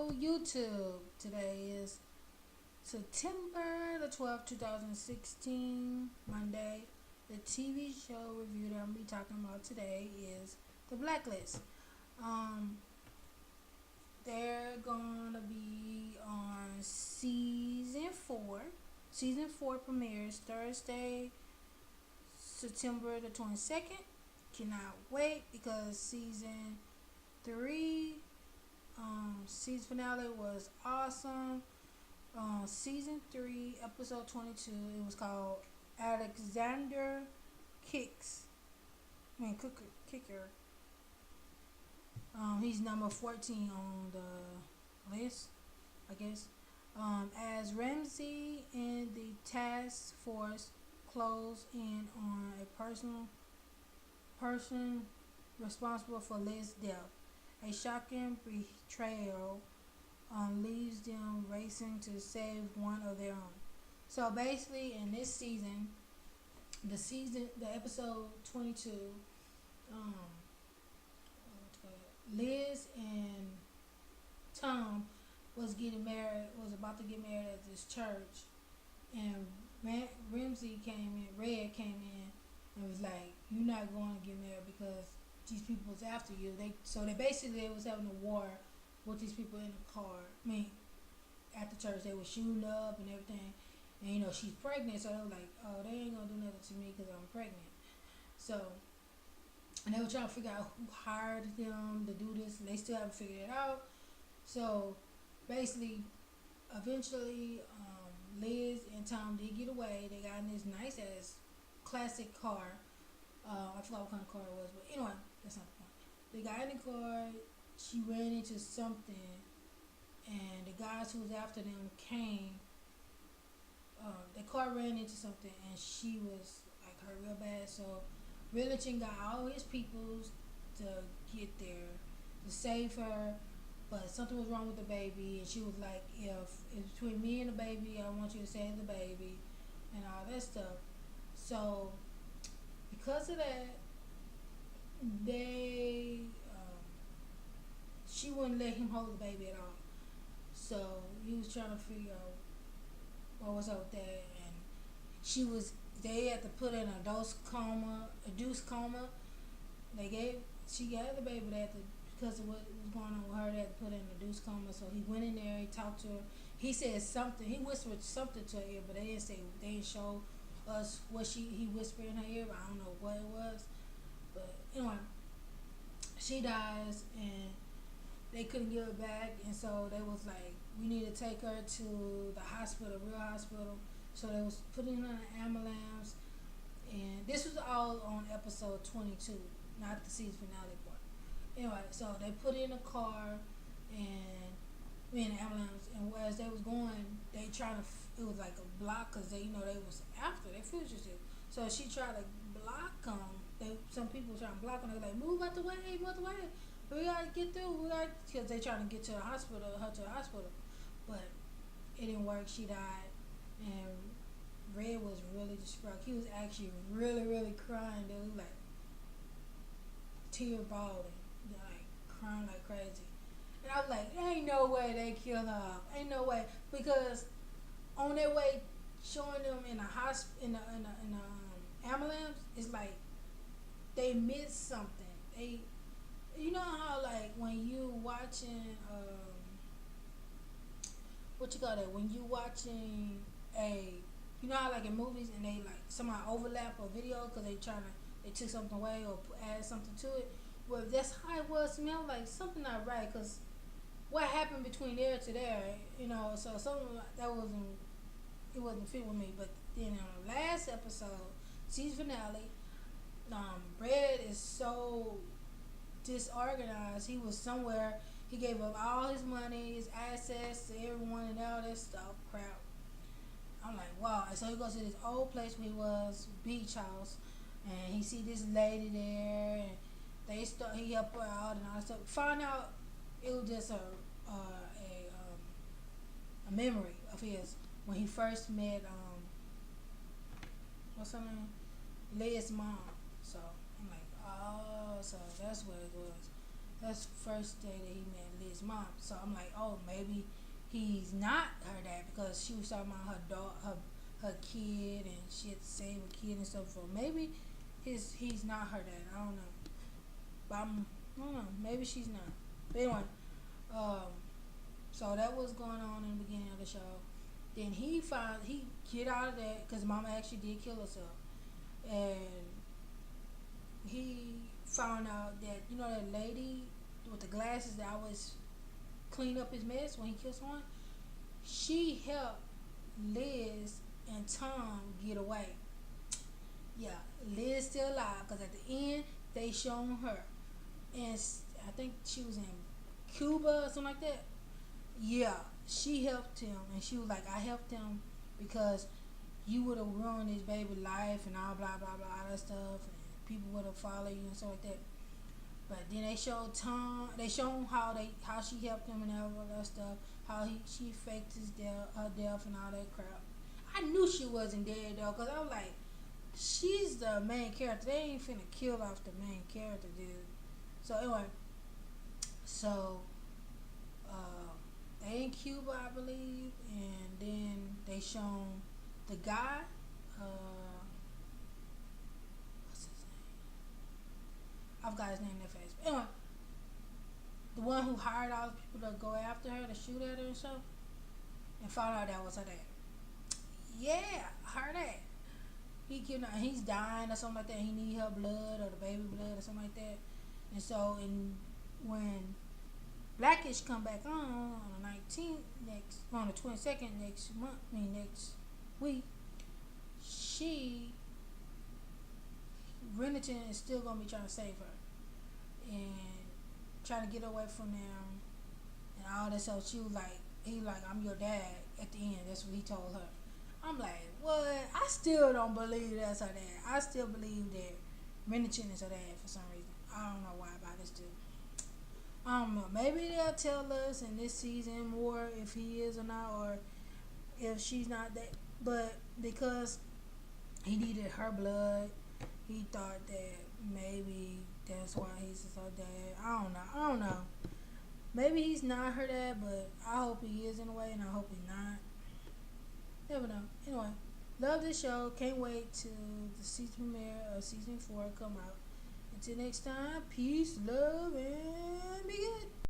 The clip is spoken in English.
Hello, YouTube. Today is September the 12th, 2016, Monday. The TV show review that I'm going to be talking about today is The Blacklist. Um, they're going to be on season 4. Season 4 premieres Thursday, September the 22nd. Cannot wait because season 3 season finale was awesome. Season 3, episode 22. It was called Alexander Kicks. Kicker. He's number 14 on the list, I guess. As Ramsey and the task force close in on a person responsible for Liz's death. A shocking betrayal leaves them racing to save one of their own. So basically, in this season, the episode 22, Liz and Tom was about to get married at this church, and Ramsey came in, Red came in, and was like, "You're not going to get married because these people was after you." They basically was having a war with these people in the car. At the church, they were shooting up and everything, and she's pregnant, so they were like, "Oh, they ain't gonna do nothing to me because I'm pregnant." So, and they were trying to figure out who hired them to do this, and they still haven't figured it out. So, basically, eventually, Liz and Tom did get away. They got in this nice ass classic car. I forgot what kind of car it was, but anyway, that's not the point. They got in the car. She ran into something, and the guys who was after them came. The car ran into something, and she was like hurt real bad. So Reddington got all his peoples to get there to save her, but something was wrong with the baby, and she was like, "If it's between me and the baby, I want you to save the baby," and all that stuff. So because of that, they she wouldn't let him hold the baby at all. So he was trying to figure out what was up with that, and they had to put in a induced coma. She got the baby. They had to, because of what was going on with her, they had to put in a induced coma. So he went in there, he talked to her. He said something. He whispered something to her ear, but they didn't show us what he whispered in her ear. I don't know what it was, but anyway, she dies, and they couldn't give her back, and so they was like, "We need to take her to the hospital, real hospital." So they was putting her in an ambulance, and this was all on episode 22, not the season finale part. Anyway, so they put her in a car, and in an ambulance, and as they was going, they trying to. It was like a block because they was after they fugitive. So she tried to block them. Some people were trying to block them. They were like, "Move out the way, move out the way. We gotta get through. Because they trying to get to the hospital, her to the hospital." But it didn't work. She died, and Red was really distraught. He was actually really, really crying. They was like tear balling, like crying like crazy. And I was like, "Ain't no way they killed her off. Ain't no way." Because on their way, showing them in a ambulance, it's like they missed something. You know how like when you watching what you call that? When you watching how like in movies and they like somehow overlap a video because they took something away or add something to it. Well, that's how it was. Smelled like something not right because what happened between there to there, so something that wasn't fit with me. But then on the last episode, season finale, Red is so disorganized. He was somewhere. He gave up all his money, his assets to everyone, and all this stuff, crap. I'm like, wow. And so he goes to this old place where he was, beach house, and he see this lady there, and he helped her out and all that stuff. Find out it was just a memory of his when he first met what's her name, Liz's mom. So I'm like, oh, so that's what it was. That's the first day that he met Liz's mom. So I'm like, oh, maybe he's not her dad because she was talking about her dog, her kid, and she had to save a kid and stuff. So maybe he's not her dad. I don't know, but I don't know. Maybe she's not. But anyway, um, so that was going on in the beginning of the show. Then he get out of that because mama actually did kill herself, and he found out that that lady with the glasses that always clean up his mess when he killed someone. She helped Liz and Tom get away. Yeah, Liz still alive because at the end they shown her, and I think she was in Cuba or something like that. Yeah, she helped him, and she was like, "I helped him because you would have ruined his baby life and all blah blah blah all that stuff, and people would have followed you and stuff like that." But then they showed Tom. They showed how she helped him and all that stuff. How she faked her death and all that crap. I knew she wasn't dead though, cause I was like, she's the main character. They ain't finna kill off the main character, dude. So anyway, so they in Cuba, I believe, and then they shown the guy. Uh, what's his name? I forgot his name in that face. But anyway, the one who hired all the people to go after her, to shoot at her and stuff, and found out that was her dad. Yeah, her dad. He's dying or something like that. He need her blood or the baby blood or something like that. And so, when Blackish come back on the 19th on the 22nd next month, next week, Reddington is still gonna be trying to save her and trying to get away from them and all that. So he like, I'm your dad at the end. That's what he told her. I'm like, what? I still don't believe that's her dad. I still believe that Reddington is her dad for some reason. I don't know why about this dude. I don't know. Maybe they'll tell us in this season more if he is or not, or if she's not that. But because he needed her blood, he thought that maybe that's why he's her dad. I don't know. Maybe he's not her dad, but I hope he is in a way, and I hope he's not. Never know. Anyway, love this show. Can't wait till the season premiere of season 4 come out. Until next time, peace, love, and be good.